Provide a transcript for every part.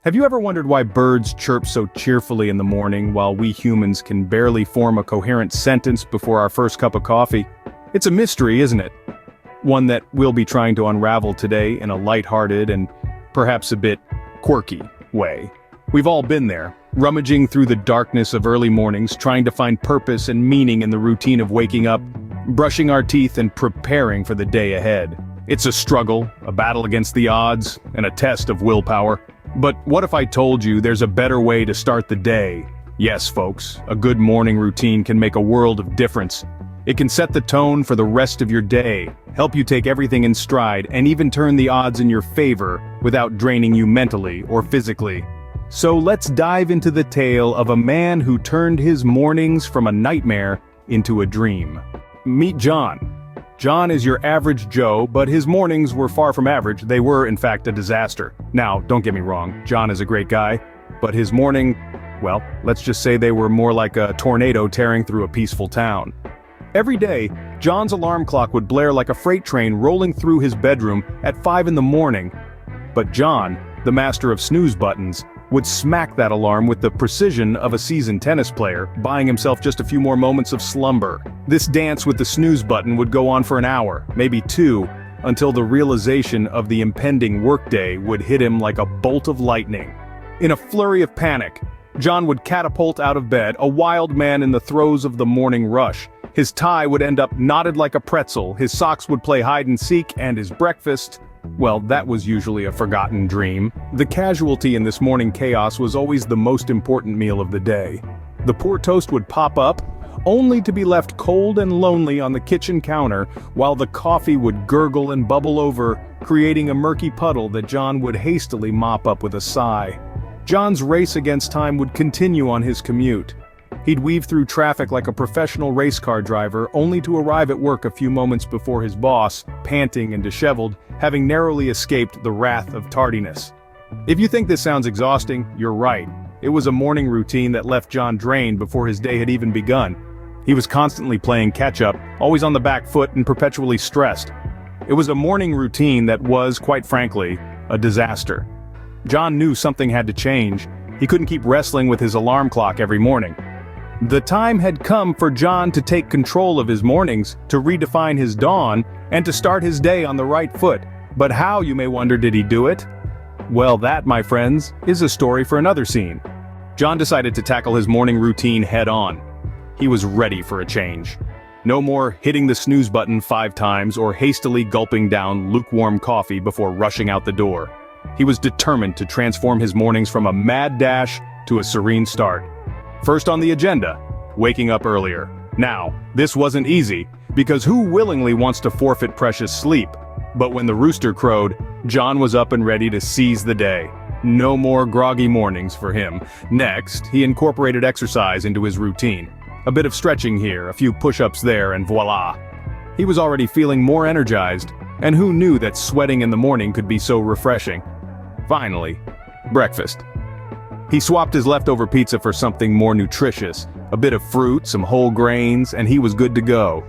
Have you ever wondered why birds chirp so cheerfully in the morning while we humans can barely form a coherent sentence before our first cup of coffee? It's a mystery, isn't it? One that we'll be trying to unravel today in a lighthearted and perhaps a bit quirky way. We've all been there, rummaging through the darkness of early mornings, trying to find purpose and meaning in the routine of waking up, brushing our teeth and preparing for the day ahead. It's a struggle, a battle against the odds, and a test of willpower. But what if I told you there's a better way to start the day? Yes, folks, a good morning routine can make a world of difference. It can set the tone for the rest of your day, help you take everything in stride, and even turn the odds in your favor without draining you mentally or physically. So let's dive into the tale of a man who turned his mornings from a nightmare into a dream. Meet John. John is your average Joe, but his mornings were far from average. They were, in fact, a disaster. Now, don't get me wrong, John is a great guy, but his morning, well, let's just say they were more like a tornado tearing through a peaceful town. Every day, John's alarm clock would blare like a freight train rolling through his bedroom at 5 in the morning. But John, the master of snooze buttons, would smack that alarm with the precision of a seasoned tennis player, buying himself just a few more moments of slumber. This dance with the snooze button would go on for an hour, maybe two, until the realization of the impending workday would hit him like a bolt of lightning. In a flurry of panic, John would catapult out of bed, a wild man in the throes of the morning rush. His tie would end up knotted like a pretzel, his socks would play hide and seek, and his breakfast, well, that was usually a forgotten dream. The casualty in this morning chaos was always the most important meal of the day. The poor toast would pop up, only to be left cold and lonely on the kitchen counter, while the coffee would gurgle and bubble over, creating a murky puddle that John would hastily mop up with a sigh. John's race against time would continue on his commute. He'd weave through traffic like a professional race car driver, only to arrive at work a few moments before his boss, panting and disheveled, having narrowly escaped the wrath of tardiness. If you think this sounds exhausting, you're right. It was a morning routine that left John drained before his day had even begun. He was constantly playing catch-up, always on the back foot and perpetually stressed. It was a morning routine that was, quite frankly, a disaster. John knew something had to change. He couldn't keep wrestling with his alarm clock every morning. The time had come for John to take control of his mornings, to redefine his dawn, and to start his day on the right foot. But how, you may wonder, did he do it? Well, that, my friends, is a story for another scene. John decided to tackle his morning routine head-on. He was ready for a change. No more hitting the snooze button 5 times or hastily gulping down lukewarm coffee before rushing out the door. He was determined to transform his mornings from a mad dash to a serene start. First on the agenda, waking up earlier. Now, this wasn't easy, because who willingly wants to forfeit precious sleep? But when the rooster crowed, John was up and ready to seize the day. No more groggy mornings for him. Next, he incorporated exercise into his routine. A bit of stretching here, a few push-ups there, and voila! He was already feeling more energized, and who knew that sweating in the morning could be so refreshing? Finally, breakfast. He swapped his leftover pizza for something more nutritious, a bit of fruit, some whole grains, and he was good to go.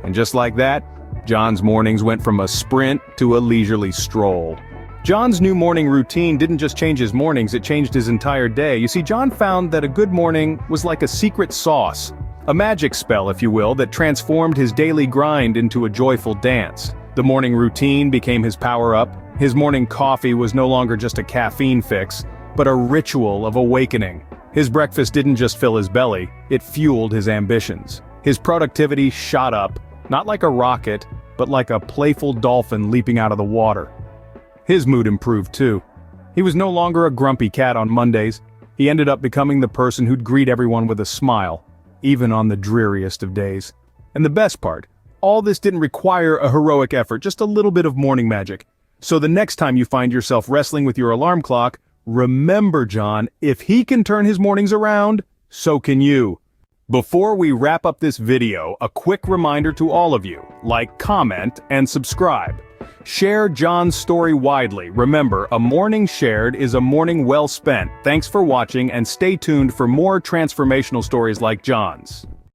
And just like that, John's mornings went from a sprint to a leisurely stroll. John's new morning routine didn't just change his mornings, it changed his entire day. You see, John found that a good morning was like a secret sauce, a magic spell, if you will, that transformed his daily grind into a joyful dance. The morning routine became his power-up. His morning coffee was no longer just a caffeine fix, but a ritual of awakening. His breakfast didn't just fill his belly, it fueled his ambitions. His productivity shot up, not like a rocket, but like a playful dolphin leaping out of the water. His mood improved too. He was no longer a grumpy cat on Mondays. He ended up becoming the person who'd greet everyone with a smile, even on the dreariest of days. And the best part, all this didn't require a heroic effort, just a little bit of morning magic. So the next time you find yourself wrestling with your alarm clock, remember, John, if he can turn his mornings around, so can you. Before we wrap up this video, a quick reminder to all of you, like, comment, and subscribe. Share John's story widely. Remember, a morning shared is a morning well spent. Thanks for watching and stay tuned for more transformational stories like John's.